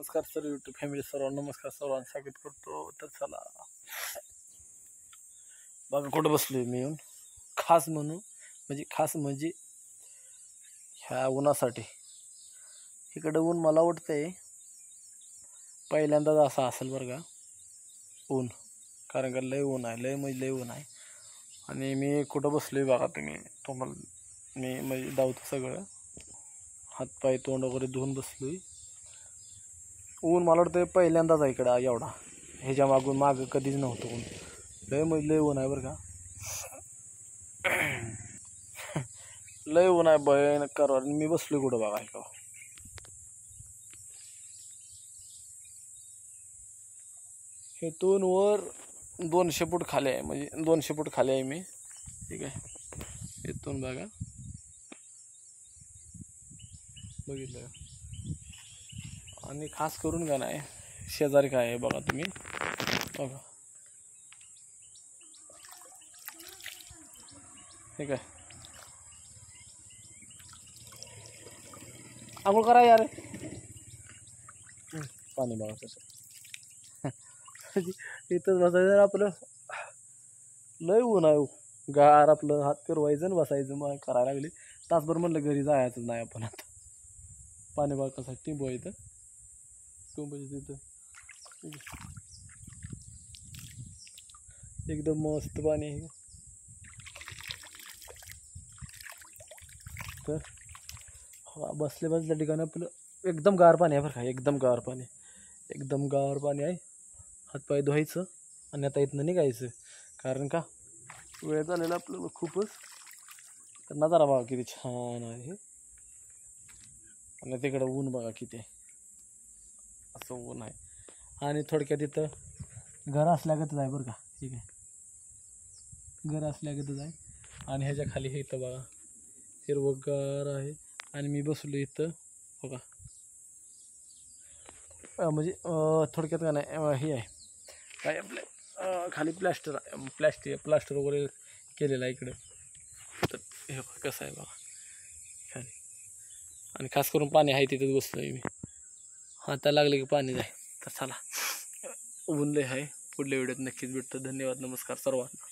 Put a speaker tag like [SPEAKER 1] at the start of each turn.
[SPEAKER 1] नमस्कार sir YouTube family सर्वांना नमस्कार, सर्वांना स्वागत करतो. तर चला बघा कुठं बसलोय मी येऊन, खास म्हणजे ह्या उन्हासाठी. इकडं ऊन मला वाटतंय पहिल्यांदाच असं असेल बरं का ऊन, कारण का लय ऊन आहे, लय ऊन आहे. आणि मी कुठं बसलोय बघा तुम्हाला मी म्हणजे धावतो सगळं, हातपाय तोंड वगैरे धुवून बसलोय. ऊन मला वाटतं पहिल्यांदाच आहे इकडं एवढा, ह्याच्या मागं कधीच नव्हतं ऊन. लय ऊन आहे बरं का. लय ऊन आहे भयानक करा. मी बसलोय कुठं बघा इकडं, हेतून वर 200 फूट खाली आहे, म्हणजे 200 फूट खाली आहे मी. ठीक आहे, इथून बघा, बघितलं. आणि खास करून का नाही शेजारी काय आहे बघा तुम्ही, बघा ठीक आहे. आंघोळ करा यार, पाणी बघा तसं. इथंच बसायचं आपलं, लय ऊन आहे गार. आपलं हात फिरवायचं आणि बसायचं, मग करायला लागली. तासभर म्हणलं घरी जायचं नाही आपण आता. पाणी बघा कसं टिंबू आहे इथं, तिथं एकदम मस्त पाणी आहे. तर बसल्या ठिकाणी आपलं एकदम गार पाणी आहे बरं का, एकदम गार पाणी आहे. हातपाय धुवायचं आणि आता इथनं निघायचं, कारण का वेळ झालेला आपल्याला खूपच. तर नजारा बघा किती छान आहे. आणि तिकडं ऊन बघा किती आहे, असं ऊन आहे. आणि थोडक्यात इथं घर असल्यागतच आहे बरं का. ठीक आहे, घर असल्यागतच आहे. आणि ह्याच्या खाली हे इथं बघा हिरवंगार आहे. आणि मी बसलो इथं बघा, म्हणजे थोडक्यात का नाही हे आहे काय आपलं खाली प्लास्टर वगैरे केलेलं आहे इकडं. तर हे बघा कसं आहे बघा खाली. आणि खास करून पाणी आहे तिथंच बसलो आहे मी. हाता लागले की पाणी जाय. तर चला, ऊन लय आहे. पुढल्या व्हिडिओत नक्कीच भेटतं. धन्यवाद, नमस्कार सर्वांना.